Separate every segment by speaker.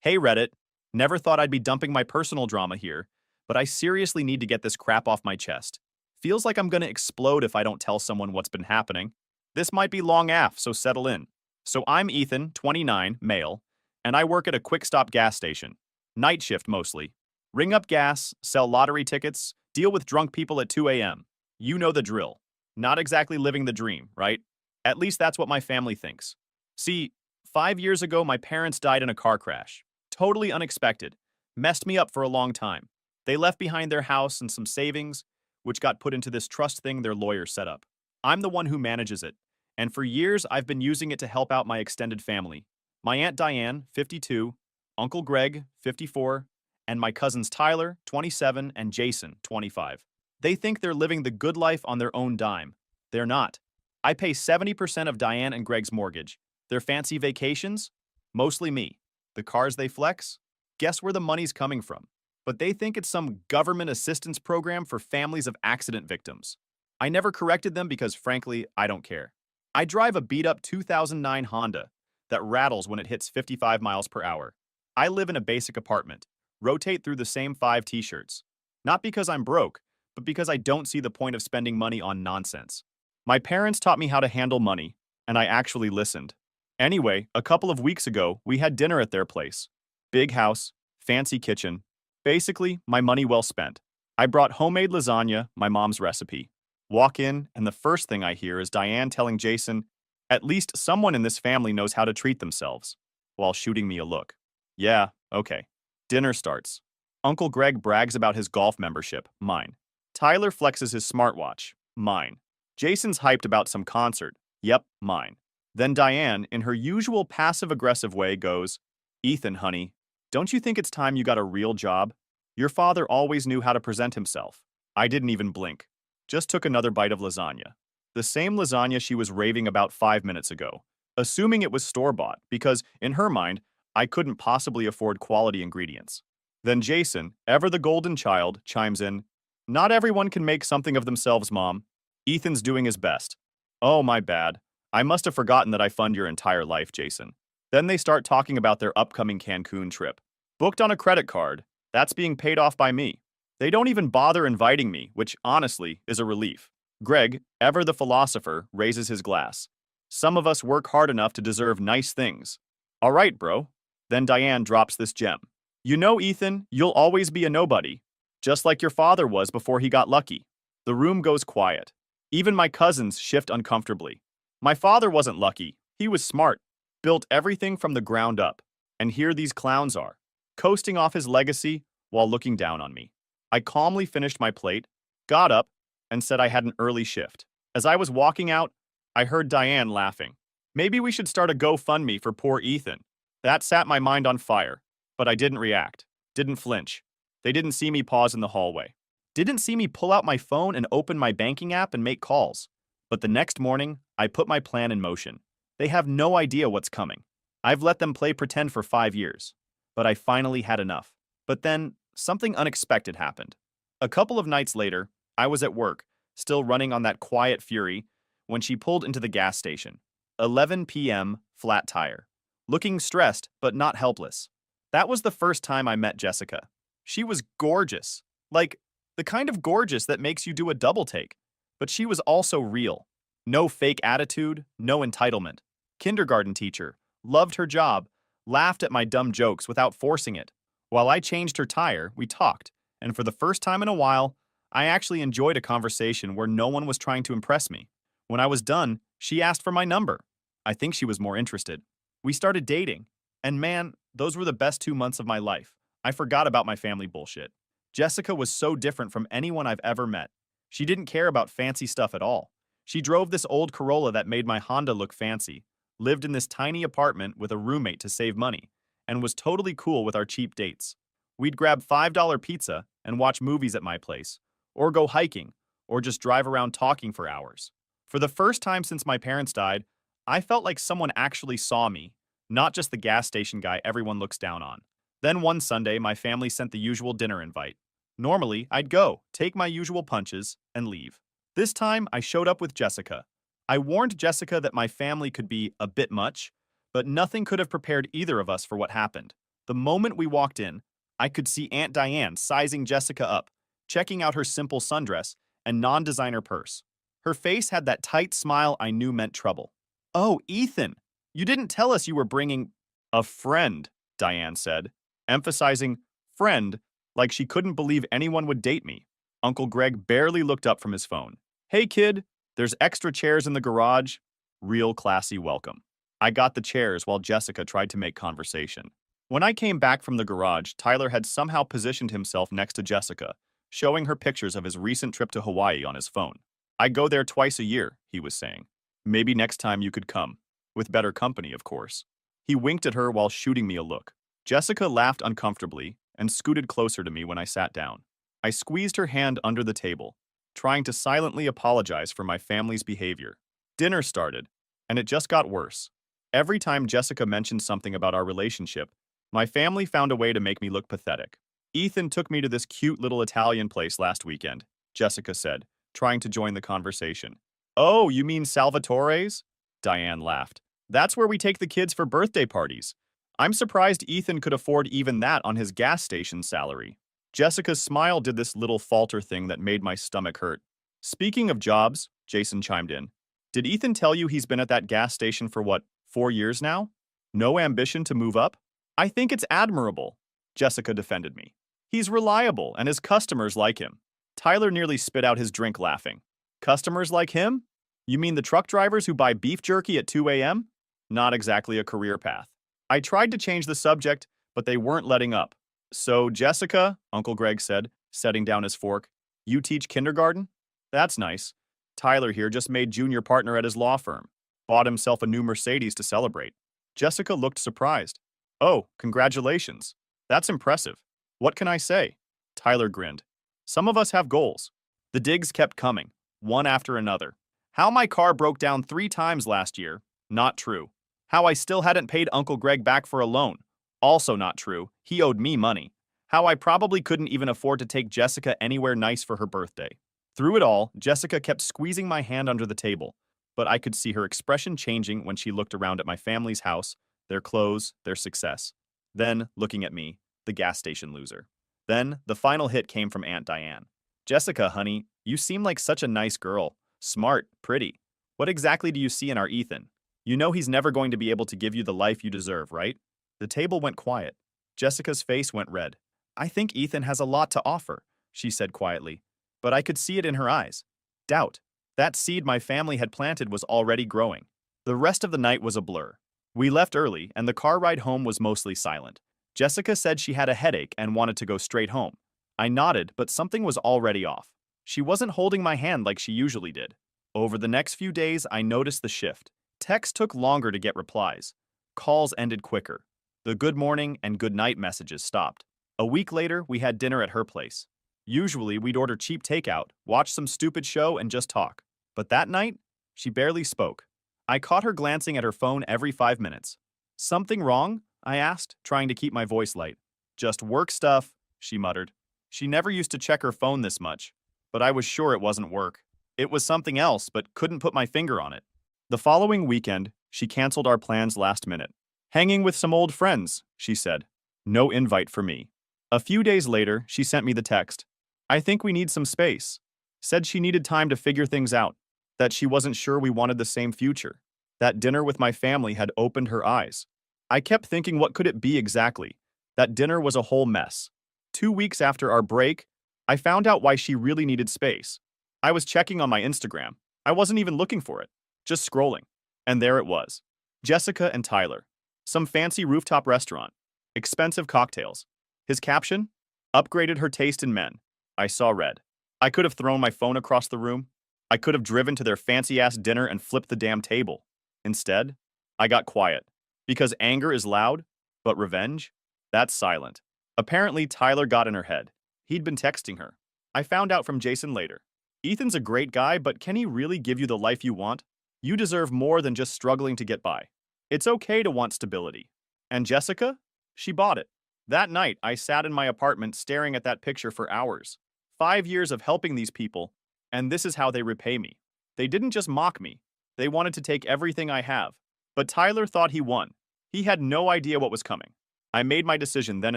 Speaker 1: Hey Reddit, never thought I'd be dumping my personal drama here, but I seriously need to get this crap off my chest. Feels like I'm gonna explode if I don't tell someone what's been happening. This might be long af, so settle in. So I'm Ethan, 29, male, and I work at a quick stop gas station. Night shift mostly. Ring up gas, sell lottery tickets, deal with drunk people at 2 a.m. You know the drill. Not exactly living the dream, right? At least that's what my family thinks. See, 5 years ago, my parents died in a car crash. Totally unexpected. Messed me up for a long time. They left behind their house and some savings, which got put into this trust thing their lawyer set up. I'm the one who manages it, and for years I've been using it to help out my extended family. My Aunt Diane, 52, Uncle Greg, 54, and my cousins Tyler, 27, and Jason, 25. They think they're living the good life on their own dime. They're not. I pay 70% of Diane and Greg's mortgage. Their fancy vacations? Mostly me. The cars they flex? Guess where the money's coming from. But they think it's some government assistance program for families of accident victims. I never corrected them because, frankly, I don't care. I drive a beat-up 2009 Honda that rattles when it hits 55 miles per hour. I live in a basic apartment, rotate through the same 5 t-shirts. Not because I'm broke, but because I don't see the point of spending money on nonsense. My parents taught me how to handle money, and I actually listened. Anyway, a couple of weeks ago, we had dinner at their place. Big house, fancy kitchen. Basically, my money well spent. I brought homemade lasagna, my mom's recipe. Walk in, and the first thing I hear is Diane telling Jason, at least someone in this family knows how to treat themselves, while shooting me a look. Yeah, okay. Dinner starts. Uncle Greg brags about his golf membership, mine. Tyler flexes his smartwatch, mine. Jason's hyped about some concert, yep, mine. Then Diane, in her usual passive-aggressive way, goes, Ethan, honey, don't you think it's time you got a real job? Your father always knew how to present himself. I didn't even blink. Just took another bite of lasagna. The same lasagna she was raving about 5 minutes ago, assuming it was store-bought, because, in her mind, I couldn't possibly afford quality ingredients. Then Jason, ever the golden child, chimes in, not everyone can make something of themselves, Mom. Ethan's doing his best. Oh, my bad. I must have forgotten that I fund your entire life, Jason. Then they start talking about their upcoming Cancun trip. Booked on a credit card, that's being paid off by me. They don't even bother inviting me, which, honestly, is a relief. Greg, ever the philosopher, raises his glass. Some of us work hard enough to deserve nice things. All right, bro. Then Diane drops this gem. You know, Ethan, you'll always be a nobody, just like your father was before he got lucky. The room goes quiet. Even my cousins shift uncomfortably. My father wasn't lucky. He was smart. Built everything from the ground up. And here these clowns are, coasting off his legacy while looking down on me. I calmly finished my plate, got up, and said I had an early shift. As I was walking out, I heard Diane laughing. Maybe we should start a GoFundMe for poor Ethan. That set my mind on fire. But I didn't react. Didn't flinch. They didn't see me pause in the hallway. Didn't see me pull out my phone and open my banking app and make calls. But the next morning, I put my plan in motion. They have no idea what's coming. I've let them play pretend for 5 years. But I finally had enough. But then, something unexpected happened. A couple of nights later, I was at work, still running on that quiet fury, when she pulled into the gas station. 11 p.m., flat tire. Looking stressed, but not helpless. That was the first time I met Jessica. She was gorgeous. Like, the kind of gorgeous that makes you do a double take. But she was also real. No fake attitude, no entitlement. Kindergarten teacher, loved her job, laughed at my dumb jokes without forcing it. While I changed her tire, we talked, and for the first time in a while, I actually enjoyed a conversation where no one was trying to impress me. When I was done, she asked for my number. I think she was more interested. We started dating, and man, those were the best 2 months of my life. I forgot about my family bullshit. Jessica was so different from anyone I've ever met. She didn't care about fancy stuff at all. She drove this old Corolla that made my Honda look fancy, lived in this tiny apartment with a roommate to save money, and was totally cool with our cheap dates. We'd grab $5 pizza and watch movies at my place, or go hiking, or just drive around talking for hours. For the first time since my parents died, I felt like someone actually saw me, not just the gas station guy everyone looks down on. Then one Sunday, my family sent the usual dinner invite. Normally, I'd go, take my usual punches, and leave. This time, I showed up with Jessica. I warned Jessica that my family could be a bit much, but nothing could have prepared either of us for what happened. The moment we walked in, I could see Aunt Diane sizing Jessica up, checking out her simple sundress and non-designer purse. Her face had that tight smile I knew meant trouble. "Oh, Ethan, you didn't tell us you were bringing a friend," Diane said, emphasizing friend like she couldn't believe anyone would date me. Uncle Greg barely looked up from his phone. "Hey, kid, there's extra chairs in the garage." Real classy welcome. I got the chairs while Jessica tried to make conversation. When I came back from the garage, Tyler had somehow positioned himself next to Jessica, showing her pictures of his recent trip to Hawaii on his phone. "I go there twice a year," he was saying. "Maybe next time you could come. With better company, of course." He winked at her while shooting me a look. Jessica laughed uncomfortably and scooted closer to me when I sat down. I squeezed her hand under the table, trying to silently apologize for my family's behavior. Dinner started, and it just got worse. Every time Jessica mentioned something about our relationship, my family found a way to make me look pathetic. "Ethan took me to this cute little Italian place last weekend," Jessica said, trying to join the conversation. "Oh, you mean Salvatore's?" Diane laughed. "That's where we take the kids for birthday parties. I'm surprised Ethan could afford even that on his gas station salary." Jessica's smile did this little falter thing that made my stomach hurt. "Speaking of jobs," Jason chimed in, "did Ethan tell you he's been at that gas station for what, 4 years now? No ambition to move up?" "I think it's admirable," Jessica defended me. "He's reliable and his customers like him." Tyler nearly spit out his drink laughing. "Customers like him? You mean the truck drivers who buy beef jerky at 2 a.m.? Not exactly a career path." I tried to change the subject, but they weren't letting up. "So, Jessica," Uncle Greg said, setting down his fork, "you teach kindergarten? That's nice. Tyler here just made junior partner at his law firm. Bought himself a new Mercedes to celebrate." Jessica looked surprised. "Oh, congratulations. That's impressive. What can I say?" Tyler grinned. "Some of us have goals." The digs kept coming, one after another. How my car broke down 3 times last year? Not true. How I still hadn't paid Uncle Greg back for a loan? Also not true. He owed me money. How I probably couldn't even afford to take Jessica anywhere nice for her birthday. Through it all, Jessica kept squeezing my hand under the table, but I could see her expression changing when she looked around at my family's house, their clothes, their success. Then, looking at me, the gas station loser. Then, the final hit came from Aunt Diane. "Jessica, honey, you seem like such a nice girl. Smart, pretty. What exactly do you see in our Ethan? You know he's never going to be able to give you the life you deserve, right?" The table went quiet. Jessica's face went red. "I think Ethan has a lot to offer," she said quietly, but I could see it in her eyes. Doubt. That seed my family had planted was already growing. The rest of the night was a blur. We left early, and the car ride home was mostly silent. Jessica said she had a headache and wanted to go straight home. I nodded, but something was already off. She wasn't holding my hand like she usually did. Over the next few days, I noticed the shift. Texts took longer to get replies. Calls ended quicker. The good morning and good night messages stopped. A week later, we had dinner at her place. Usually, we'd order cheap takeout, watch some stupid show, and just talk. But that night, she barely spoke. I caught her glancing at her phone every 5 minutes. "Something wrong?" I asked, trying to keep my voice light. "Just work stuff," she muttered. She never used to check her phone this much, but I was sure it wasn't work. It was something else, but couldn't put my finger on it. The following weekend, she canceled our plans last minute. "Hanging with some old friends," she said. No invite for me. A few days later, she sent me the text. "I think we need some space." Said she needed time to figure things out, that she wasn't sure we wanted the same future. That dinner with my family had opened her eyes. I kept thinking, what could it be exactly? That dinner was a whole mess. 2 weeks after our break, I found out why she really needed space. I was checking on my Instagram. I wasn't even looking for it, just scrolling. And there it was. Jessica and Tyler. Some fancy rooftop restaurant. Expensive cocktails. His caption? Upgraded her taste in men. I saw red. I could have thrown my phone across the room. I could have driven to their fancy-ass dinner and flipped the damn table. Instead, I got quiet. Because anger is loud, but revenge? That's silent. Apparently, Tyler got in her head. He'd been texting her. I found out from Jason later. Ethan's a great guy, but can he really give you the life you want? You deserve more than just struggling to get by. It's okay to want stability. And Jessica? She bought it. That night, I sat in my apartment staring at that picture for hours. 5 years of helping these people, and this is how they repay me. They didn't just mock me. They wanted to take everything I have. But Tyler thought he won. He had no idea what was coming. I made my decision then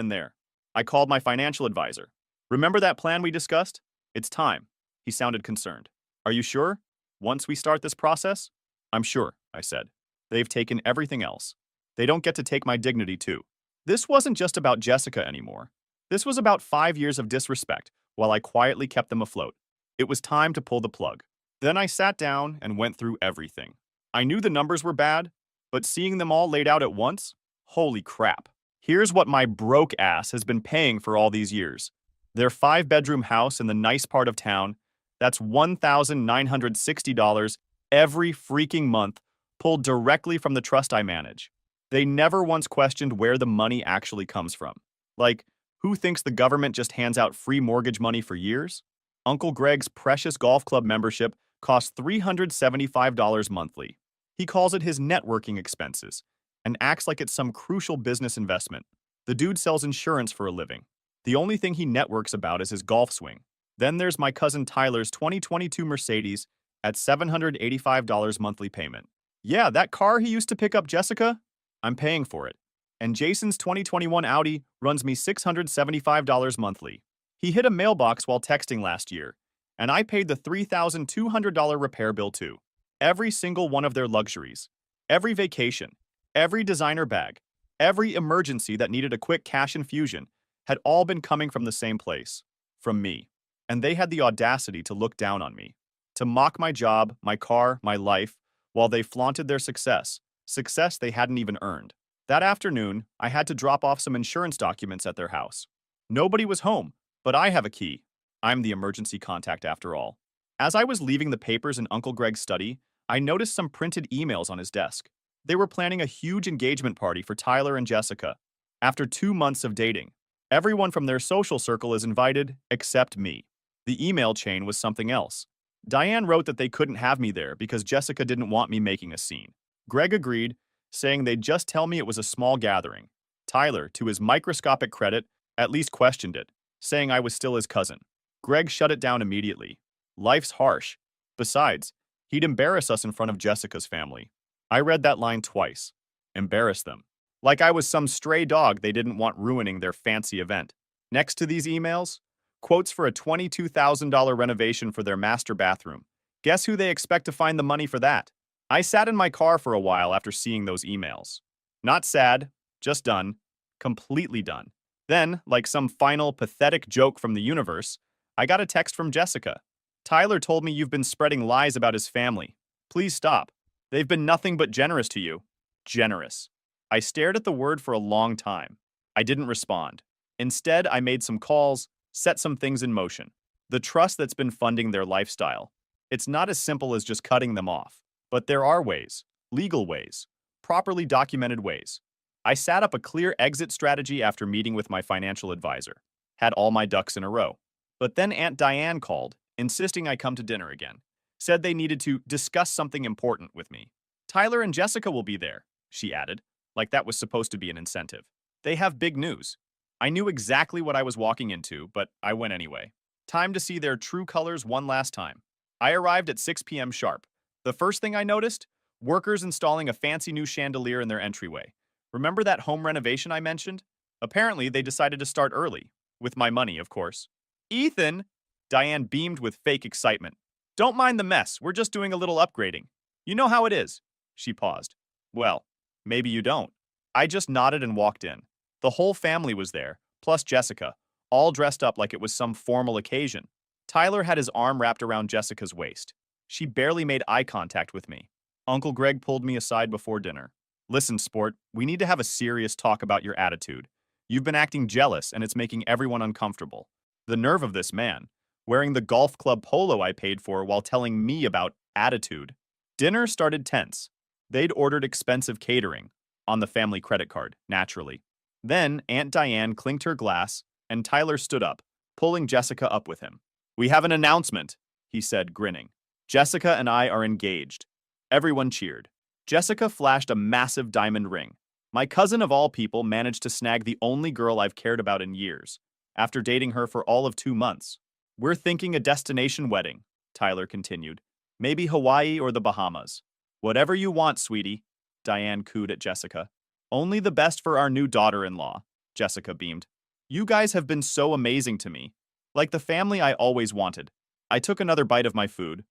Speaker 1: and there. I called my financial advisor. Remember that plan we discussed? It's time. He sounded concerned. Are you sure? Once we start this process? I'm sure, I said. They've taken everything else. They don't get to take my dignity too. This wasn't just about Jessica anymore. This was about 5 years of disrespect while I quietly kept them afloat. It was time to pull the plug. Then I sat down and went through everything. I knew the numbers were bad, but seeing them all laid out at once? Holy crap. Here's what my broke ass has been paying for all these years. Their 5-bedroom house in the nice part of town, that's $1,960 every freaking month, pulled directly from the trust I manage. They never once questioned where the money actually comes from. Like, who thinks the government just hands out free mortgage money for years? Uncle Greg's precious golf club membership costs $375 monthly. He calls it his networking expenses and acts like it's some crucial business investment. The dude sells insurance for a living. The only thing he networks about is his golf swing. Then there's my cousin Tyler's 2022 Mercedes at $785 monthly payment. Yeah, that car he used to pick up Jessica? I'm paying for it. And Jason's 2021 Audi runs me $675 monthly. He hit a mailbox while texting last year, and I paid the $3,200 repair bill too. Every single one of their luxuries, every vacation, every designer bag, every emergency that needed a quick cash infusion had all been coming from the same place, from me. And they had the audacity to look down on me, to mock my job, my car, my life, while they flaunted their success they hadn't even earned. That afternoon, I had to drop off some insurance documents at their house. Nobody was home, but I have a key. I'm the emergency contact after all. As I was leaving the papers in Uncle Greg's study, I noticed some printed emails on his desk. They were planning a huge engagement party for Tyler and Jessica. After 2 months of dating, everyone from their social circle is invited, except me. The email chain was something else. Diane wrote that they couldn't have me there because Jessica didn't want me making a scene. Greg agreed, saying they'd just tell me it was a small gathering. Tyler, to his microscopic credit, at least questioned it, saying I was still his cousin. Greg shut it down immediately. Life's harsh. Besides, he'd embarrass us in front of Jessica's family. I read that line twice. Embarrass them. Like I was some stray dog they didn't want ruining their fancy event. Next to these emails, quotes for a $22,000 renovation for their master bathroom. Guess who they expect to find the money for that? I sat in my car for a while after seeing those emails. Not sad, just done. Completely done. Then, like some final pathetic joke from the universe, I got a text from Jessica. Tyler told me you've been spreading lies about his family. Please stop. They've been nothing but generous to you. Generous. I stared at the word for a long time. I didn't respond. Instead, I made some calls, set some things in motion. The trust that's been funding their lifestyle. It's not as simple as just cutting them off. But there are ways, legal ways, properly documented ways. I sat up a clear exit strategy after meeting with my financial advisor. Had all my ducks in a row. But then Aunt Diane called, insisting I come to dinner again. Said they needed to discuss something important with me. Tyler and Jessica will be there, she added, like that was supposed to be an incentive. They have big news. I knew exactly what I was walking into, but I went anyway. Time to see their true colors one last time. I arrived at 6 p.m. sharp. The first thing I noticed? Workers installing a fancy new chandelier in their entryway. Remember that home renovation I mentioned? Apparently, they decided to start early. With my money, of course. Ethan! Diane beamed with fake excitement. Don't mind the mess, we're just doing a little upgrading. You know how it is. She paused. Well, maybe you don't. I just nodded and walked in. The whole family was there, plus Jessica, all dressed up like it was some formal occasion. Tyler had his arm wrapped around Jessica's waist. She barely made eye contact with me. Uncle Greg pulled me aside before dinner. Listen, sport, we need to have a serious talk about your attitude. You've been acting jealous, and it's making everyone uncomfortable. The nerve of this man, wearing the golf club polo I paid for while telling me about attitude. Dinner started tense. They'd ordered expensive catering, on the family credit card, naturally. Then Aunt Diane clinked her glass, and Tyler stood up, pulling Jessica up with him. We have an announcement, he said, grinning. Jessica and I are engaged. Everyone cheered. Jessica flashed a massive diamond ring. My cousin of all people managed to snag the only girl I've cared about in years, after dating her for all of 2 months. We're thinking a destination wedding, Tyler continued. Maybe Hawaii or the Bahamas. Whatever you want, sweetie, Diane cooed at Jessica. Only the best for our new daughter-in-law. Jessica beamed. You guys have been so amazing to me. Like the family I always wanted. I took another bite of my food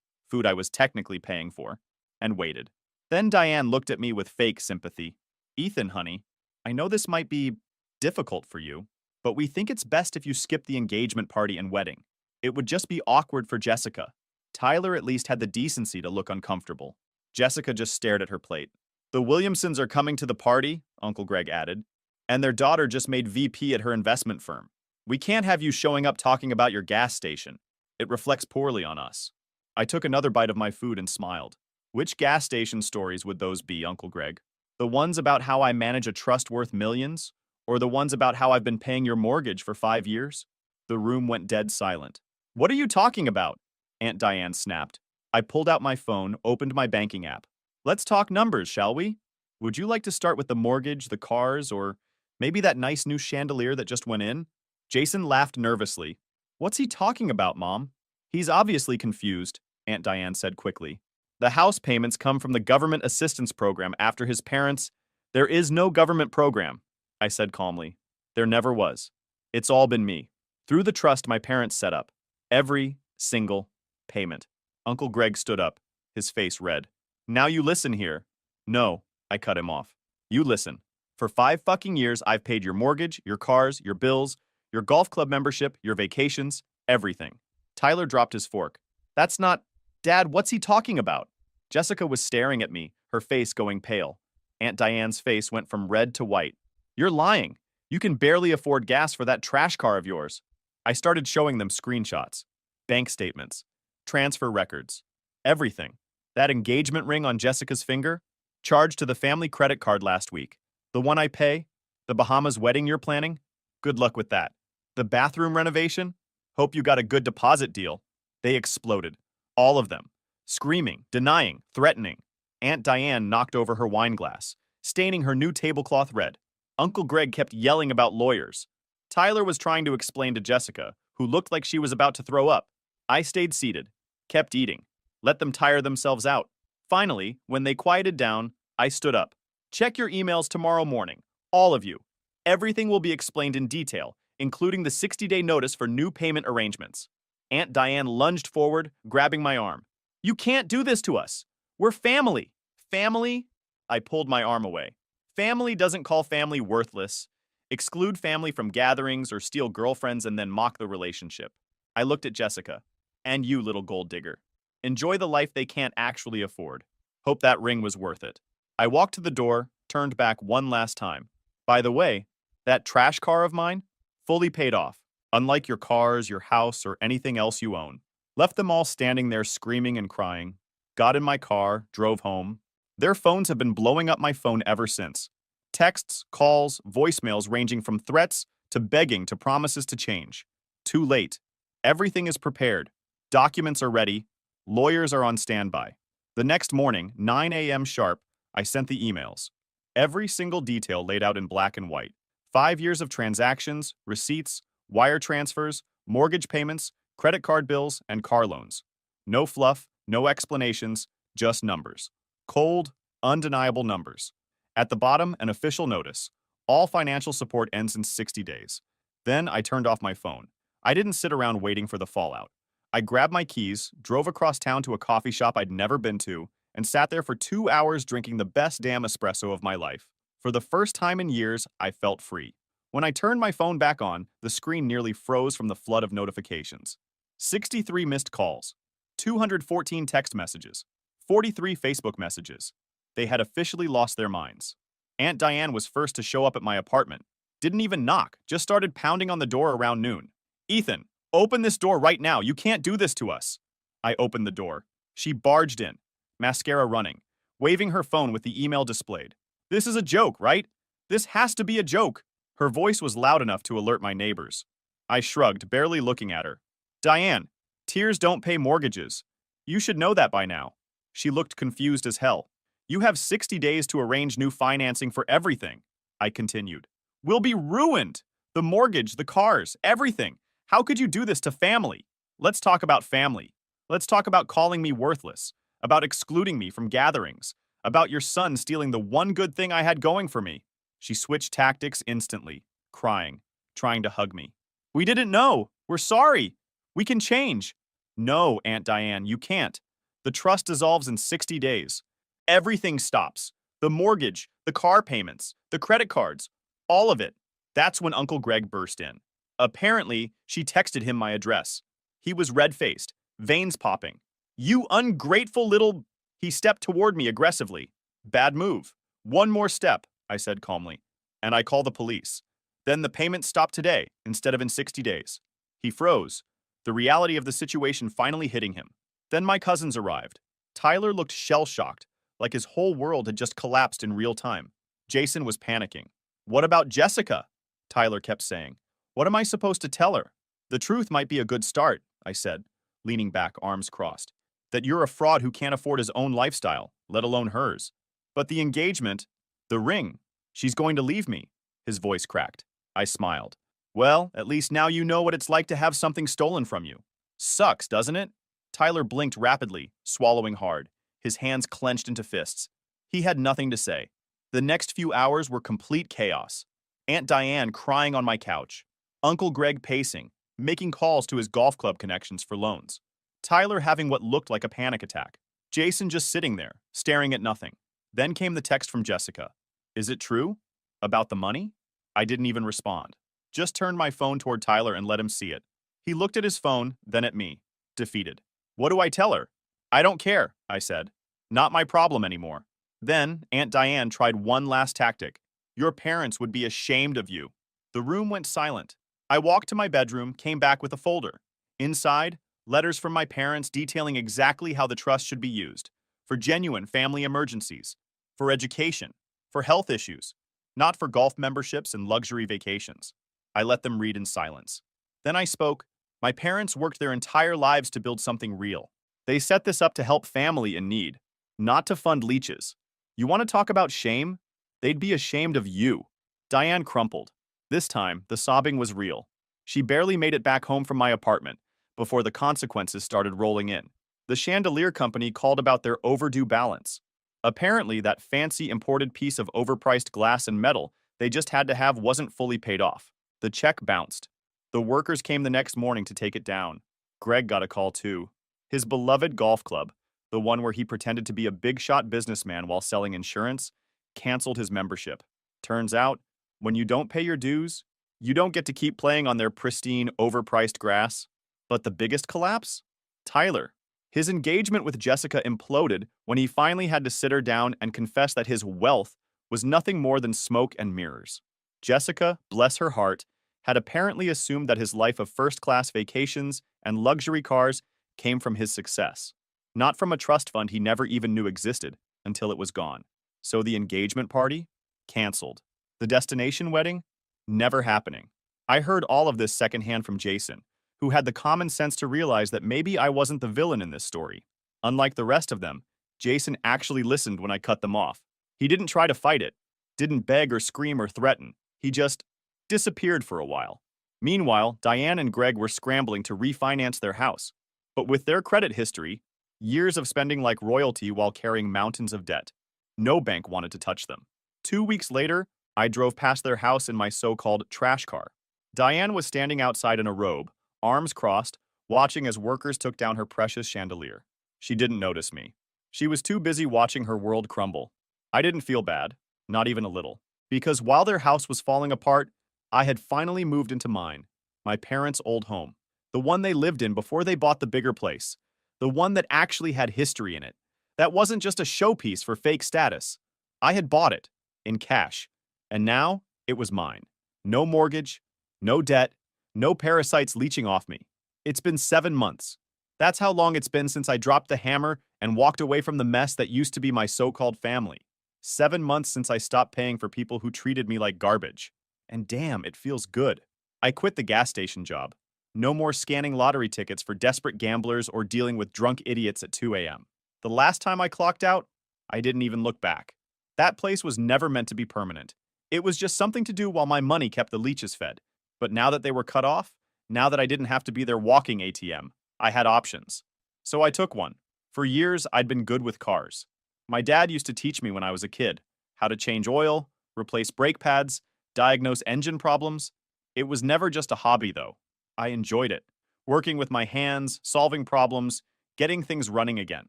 Speaker 1: I was technically paying for, and waited. Then Diane looked at me with fake sympathy. Ethan, honey, I know this might be difficult for you, but we think it's best if you skip the engagement party and wedding. It would just be awkward for Jessica. Tyler at least had the decency to look uncomfortable. Jessica just stared at her plate. The Williamsons are coming to the party, Uncle Greg added, and their daughter just made VP at her investment firm. We can't have you showing up talking about your gas station. It reflects poorly on us. I took another bite of my food and smiled. Which gas station stories would those be, Uncle Greg? The ones about how I manage a trust worth millions? Or the ones about how I've been paying your mortgage for 5 years? The room went dead silent. What are you talking about? Aunt Diane snapped. I pulled out my phone, opened my banking app. Let's talk numbers, shall we? Would you like to start with the mortgage, the cars, or maybe that nice new chandelier that just went in? Jason laughed nervously. What's he talking about, Mom? He's obviously confused, Aunt Diane said quickly. The house payments come from the government assistance program after his parents. There is no government program, I said calmly. There never was. It's all been me. Through the trust my parents set up. Every single payment. Uncle Greg stood up, his face red. Now you listen here. No, I cut him off. You listen. For 5 fucking years, I've paid your mortgage, your cars, your bills, your golf club membership, your vacations, everything. Tyler dropped his fork. That's not... Dad, what's he talking about? Jessica was staring at me, her face going pale. Aunt Diane's face went from red to white. You're lying. You can barely afford gas for that trash car of yours. I started showing them screenshots, bank statements, transfer records, everything. That engagement ring on Jessica's finger, charged to the family credit card last week. The one I pay, the Bahamas wedding you're planning, good luck with that. The bathroom renovation, hope you got a good deposit deal. They exploded. All of them. Screaming, denying, threatening. Aunt Diane knocked over her wine glass, staining her new tablecloth red. Uncle Greg kept yelling about lawyers. Tyler was trying to explain to Jessica, who looked like she was about to throw up. I stayed seated, kept eating, let them tire themselves out. Finally, when they quieted down, I stood up. Check your emails tomorrow morning, all of you. Everything will be explained in detail, including the 60-day notice for new payment arrangements. Aunt Diane lunged forward, grabbing my arm. You can't do this to us. We're family. Family? I pulled my arm away. Family doesn't call family worthless, exclude family from gatherings, or steal girlfriends and then mock the relationship. I looked at Jessica. And you, little gold digger. Enjoy the life they can't actually afford. Hope that ring was worth it. I walked to the door, turned back one last time. By the way, that trash car of mine, fully paid off. Unlike your cars, your house, or anything else you own. Left them all standing there screaming and crying. Got in my car, drove home. Their phones have been blowing up my phone ever since. Texts, calls, voicemails ranging from threats to begging to promises to change. Too late. Everything is prepared. Documents are ready. Lawyers are on standby. The next morning, 9 a.m. sharp, I sent the emails. Every single detail laid out in black and white. 5 years of transactions, receipts, wire transfers, mortgage payments, credit card bills, and car loans. No fluff, no explanations, just numbers. Cold, undeniable numbers. At the bottom, an official notice. All financial support ends in 60 days. Then I turned off my phone. I didn't sit around waiting for the fallout. I grabbed my keys, drove across town to a coffee shop I'd never been to, and sat there for 2 hours drinking the best damn espresso of my life. For the first time in years, I felt free. When I turned my phone back on, the screen nearly froze from the flood of notifications. 63 missed calls, 214 text messages, 43 Facebook messages. They had officially lost their minds. Aunt Diane was first to show up at my apartment. Didn't even knock, just started pounding on the door around noon. Ethan, open this door right now. You can't do this to us. I opened the door. She barged in, mascara running, waving her phone with the email displayed. This is a joke, right? This has to be a joke. Her voice was loud enough to alert my neighbors. I shrugged, barely looking at her. Diane, tears don't pay mortgages. You should know that by now. She looked confused as hell. You have 60 days to arrange new financing for everything, I continued. We'll be ruined. The mortgage, the cars, everything. How could you do this to family? Let's talk about family. Let's talk about calling me worthless, about excluding me from gatherings, about your son stealing the one good thing I had going for me. She switched tactics instantly. crying, trying to hug me. We didn't know. We're sorry. We can change. No, Aunt Diane, you can't. The trust dissolves in 60 days. Everything stops. The mortgage, the car payments, the credit cards, all of it. That's when Uncle Greg burst in. Apparently, she texted him my address. He was red-faced, veins popping. You ungrateful little... He stepped toward me aggressively. Bad move. One more step, I said calmly. And I call the police. Then the payment stopped today, instead of in 60 days. He froze, the reality of the situation finally hitting him. Then my cousins arrived. Tyler looked shell-shocked, like his whole world had just collapsed in real time. Jason was panicking. What about Jessica? Tyler kept saying. What am I supposed to tell her? The truth might be a good start, I said, leaning back, arms crossed. That you're a fraud who can't afford his own lifestyle, let alone hers. But the engagement, the ring, she's going to leave me. His voice cracked. I smiled. Well, at least now you know what it's like to have something stolen from you. Sucks, doesn't it? Tyler blinked rapidly, swallowing hard, his hands clenched into fists. He had nothing to say. The next few hours were complete chaos. Aunt Diane crying on my couch. Uncle Greg pacing, making calls to his golf club connections for loans. Tyler having what looked like a panic attack. Jason just sitting there, staring at nothing. Then came the text from Jessica. Is it true? About the money? I didn't even respond. Just turned my phone toward Tyler and let him see it. He looked at his phone, then at me, defeated. What do I tell her? I don't care, I said. Not my problem anymore. Then, Aunt Diane tried one last tactic. Your parents would be ashamed of you. The room went silent. I walked to my bedroom, came back with a folder. Inside, letters from my parents detailing exactly how the trust should be used. For genuine family emergencies. For education. For health issues. Not for golf memberships and luxury vacations. I let them read in silence. Then I spoke. My parents worked their entire lives to build something real. They set this up to help family in need, not to fund leeches. You want to talk about shame? They'd be ashamed of you. Diane crumpled. This time, the sobbing was real. She barely made it back home from my apartment before the consequences started rolling in. The chandelier company called about their overdue balance. Apparently, that fancy imported piece of overpriced glass and metal they just had to have wasn't fully paid off. The check bounced. The workers came the next morning to take it down. Greg got a call too. His beloved golf club, the one where he pretended to be a big-shot businessman while selling insurance, canceled his membership. Turns out, when you don't pay your dues, you don't get to keep playing on their pristine, overpriced grass. But the biggest collapse? Tyler. His engagement with Jessica imploded when he finally had to sit her down and confess that his wealth was nothing more than smoke and mirrors. Jessica, bless her heart, had apparently assumed that his life of first-class vacations and luxury cars came from his success, not from a trust fund he never even knew existed until it was gone. So the engagement party? Canceled. The destination wedding? Never happening. I heard all of this secondhand from Jason, who had the common sense to realize that maybe I wasn't the villain in this story. Unlike the rest of them, Jason actually listened when I cut them off. He didn't try to fight it, didn't beg or scream or threaten. He just disappeared for a while. Meanwhile, Diane and Greg were scrambling to refinance their house. But with their credit history, years of spending like royalty while carrying mountains of debt, no bank wanted to touch them. 2 weeks later, I drove past their house in my so-called trash car. Diane was standing outside in a robe, arms crossed, watching as workers took down her precious chandelier. She didn't notice me. She was too busy watching her world crumble. I didn't feel bad, not even a little, because while their house was falling apart, I had finally moved into mine, my parents' old home, the one they lived in before they bought the bigger place, the one that actually had history in it. That wasn't just a showpiece for fake status. I had bought it, in cash, and now it was mine. No mortgage, no debt, no parasites leeching off me. It's been 7 months. That's how long it's been since I dropped the hammer and walked away from the mess that used to be my so-called family. 7 months since I stopped paying for people who treated me like garbage. And damn, it feels good. I quit the gas station job. No more scanning lottery tickets for desperate gamblers or dealing with drunk idiots at 2 a.m. The last time I clocked out, I didn't even look back. That place was never meant to be permanent. It was just something to do while my money kept the leeches fed. But now that they were cut off, now that I didn't have to be their walking ATM, I had options. So I took one. For years, I'd been good with cars. My dad used to teach me when I was a kid how to change oil, replace brake pads, diagnose engine problems. It was never just a hobby, though. I enjoyed it. Working with my hands, solving problems, getting things running again.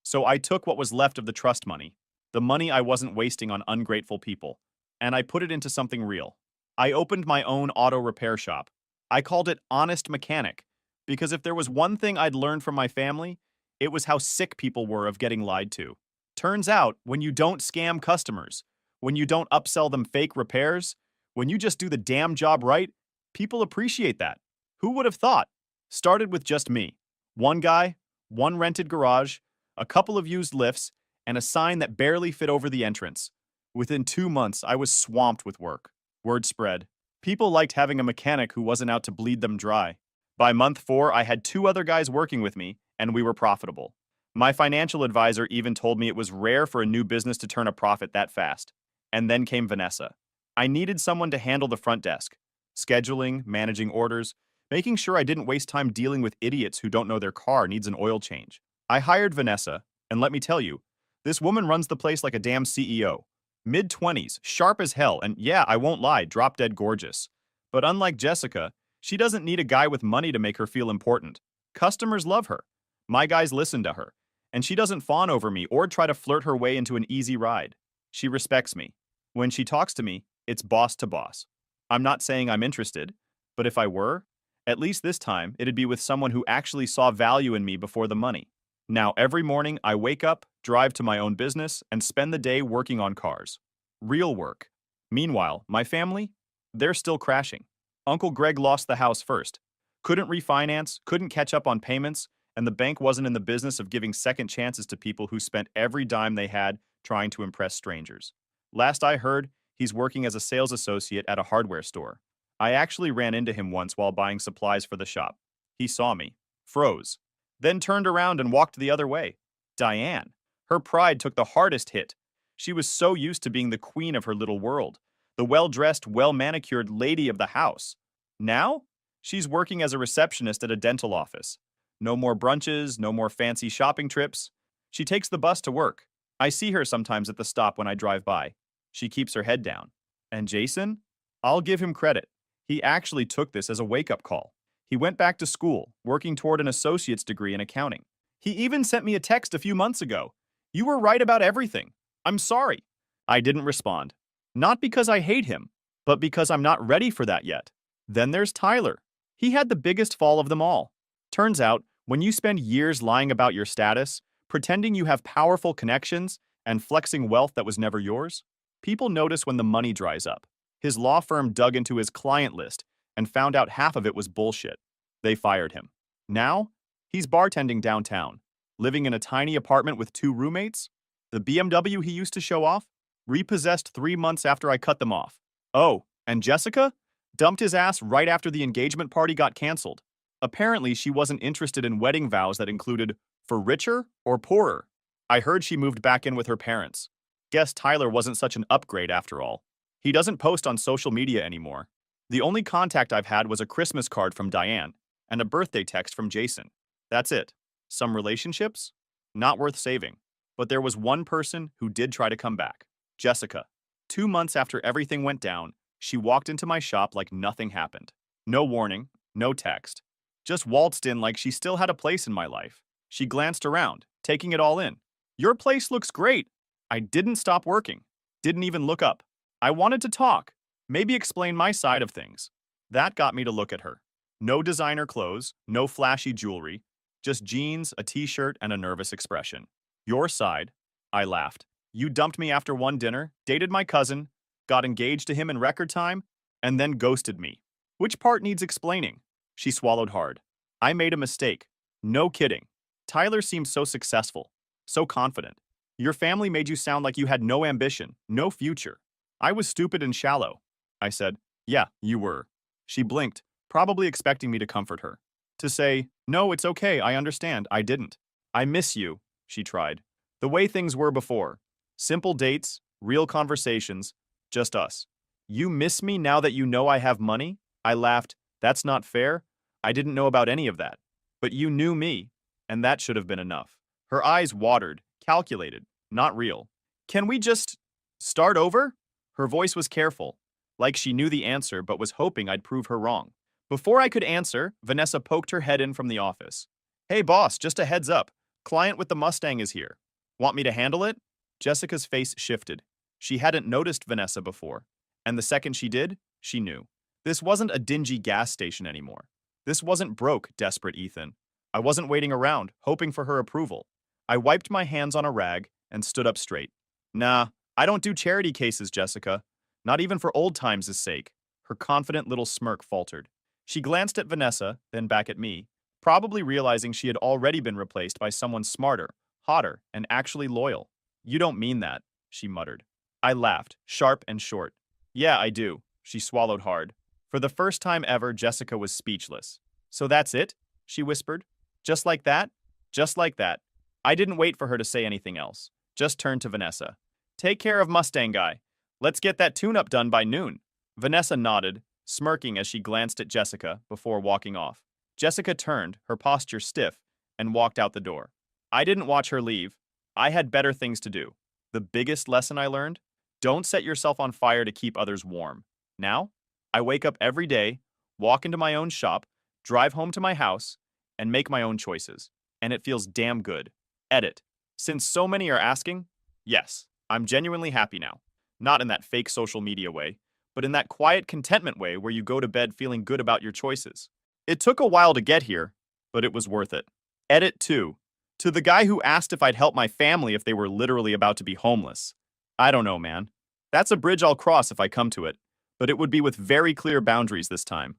Speaker 1: So I took what was left of the trust money, the money I wasn't wasting on ungrateful people, and I put it into something real. I opened my own auto repair shop. I called it Honest Mechanic, because if there was one thing I'd learned from my family, it was how sick people were of getting lied to. Turns out, when you don't scam customers, when you don't upsell them fake repairs, when you just do the damn job right, people appreciate that. Who would have thought? Started with just me. One guy, one rented garage, a couple of used lifts, and a sign that barely fit over the entrance. Within 2 months, I was swamped with work. Word spread. People liked having a mechanic who wasn't out to bleed them dry. By month 4, I had 2 other guys working with me, and we were profitable. My financial advisor even told me it was rare for a new business to turn a profit that fast. And then came Vanessa. I needed someone to handle the front desk, scheduling, managing orders, making sure I didn't waste time dealing with idiots who don't know their car needs an oil change. I hired Vanessa, and let me tell you, this woman runs the place like a damn CEO. Mid-20s, sharp as hell, and yeah, I won't lie, drop-dead gorgeous. But unlike Jessica, she doesn't need a guy with money to make her feel important. Customers love her. My guys listen to her. And she doesn't fawn over me or try to flirt her way into an easy ride. She respects me. When she talks to me, it's boss to boss. I'm not saying I'm interested, but if I were, at least this time, it'd be with someone who actually saw value in me before the money. Now, every morning, I wake up, drive to my own business, and spend the day working on cars. Real work. Meanwhile, my family? They're still crashing. Uncle Greg lost the house first. Couldn't refinance, couldn't catch up on payments, and the bank wasn't in the business of giving second chances to people who spent every dime they had trying to impress strangers. Last I heard, he's working as a sales associate at a hardware store. I actually ran into him once while buying supplies for the shop. He saw me, froze, then turned around and walked the other way. Diane. Her pride took the hardest hit. She was so used to being the queen of her little world, the well-dressed, well-manicured lady of the house. Now, she's working as a receptionist at a dental office. No more brunches, no more fancy shopping trips. She takes the bus to work. I see her sometimes at the stop when I drive by. She keeps her head down. And Jason? I'll give him credit. He actually took this as a wake-up call. He went back to school, working toward an associate's degree in accounting. He even sent me a text a few months ago. You were right about everything. I'm sorry. I didn't respond. Not because I hate him, but because I'm not ready for that yet. Then there's Tyler. He had the biggest fall of them all. Turns out, when you spend years lying about your status, pretending you have powerful connections, and flexing wealth that was never yours, people notice when the money dries up. His law firm dug into his client list and found out half of it was bullshit. They fired him. Now, he's bartending downtown, living in a tiny apartment with 2 roommates. The BMW he used to show off, repossessed 3 months after I cut them off. Oh, and Jessica? Dumped his ass right after the engagement party got canceled. Apparently, she wasn't interested in wedding vows that included for richer or poorer. I heard she moved back in with her parents. Guess Tyler wasn't such an upgrade after all. He doesn't post on social media anymore. The only contact I've had was a Christmas card from Diane and a birthday text from Jason. That's it. Some relationships? Not worth saving. But there was one person who did try to come back. Jessica. 2 months after everything went down, she walked into my shop like nothing happened. No warning, no text. Just waltzed in like she still had a place in my life. She glanced around, taking it all in. Your place looks great. I didn't stop working. Didn't even look up. I wanted to talk. Maybe explain my side of things. That got me to look at her. No designer clothes, no flashy jewelry, just jeans, a t-shirt, and a nervous expression. Your side? I laughed. You dumped me after one dinner, dated my cousin, got engaged to him in record time, and then ghosted me. Which part needs explaining? She swallowed hard. I made a mistake. No kidding. Tyler seemed so successful, so confident. Your family made you sound like you had no ambition, no future. I was stupid and shallow. I said, yeah, you were. She blinked, probably expecting me to comfort her. To say, no, it's okay, I understand, I didn't. I miss you, she tried. The way things were before. Simple dates, real conversations, just us. You miss me now that you know I have money? I laughed. That's not fair. I didn't know about any of that. But you knew me, and that should have been enough. Her eyes watered, calculated, not real. Can we just start over? Her voice was careful. like she knew the answer but was hoping I'd prove her wrong. Before I could answer, Vanessa poked her head in from the office. Hey boss, just a heads up. Client with the Mustang is here. Want me to handle it? Jessica's face shifted. She hadn't noticed Vanessa before, and the second she did, she knew. This wasn't a dingy gas station anymore. This wasn't broke, desperate Ethan. I wasn't waiting around, hoping for her approval. I wiped my hands on a rag and stood up straight. Nah, I don't do charity cases, Jessica. Not even for old times' sake. Her confident little smirk faltered. She glanced at Vanessa, then back at me, probably realizing she had already been replaced by someone smarter, hotter, and actually loyal. You don't mean that, she muttered. I laughed, sharp and short. Yeah, I do. She swallowed hard. For the first time ever, Jessica was speechless. So that's it? She whispered. Just like that? Just like that. I didn't wait for her to say anything else. Just turned to Vanessa. Take care of Mustang Guy. Let's get that tune-up done by noon. Vanessa nodded, smirking as she glanced at Jessica before walking off. Jessica turned, her posture stiff, and walked out the door. I didn't watch her leave. I had better things to do. The biggest lesson I learned? Don't set yourself on fire to keep others warm. Now, I wake up every day, walk into my own shop, drive home to my house, and make my own choices. And it feels damn good. Edit. Since so many are asking, yes, I'm genuinely happy now. Not in that fake social media way, but in that quiet contentment way where you go to bed feeling good about your choices. It took a while to get here, but it was worth it. Edit 2. To the guy who asked if I'd help my family if they were literally about to be homeless. I don't know, man. That's a bridge I'll cross if I come to it, but it would be with very clear boundaries this time.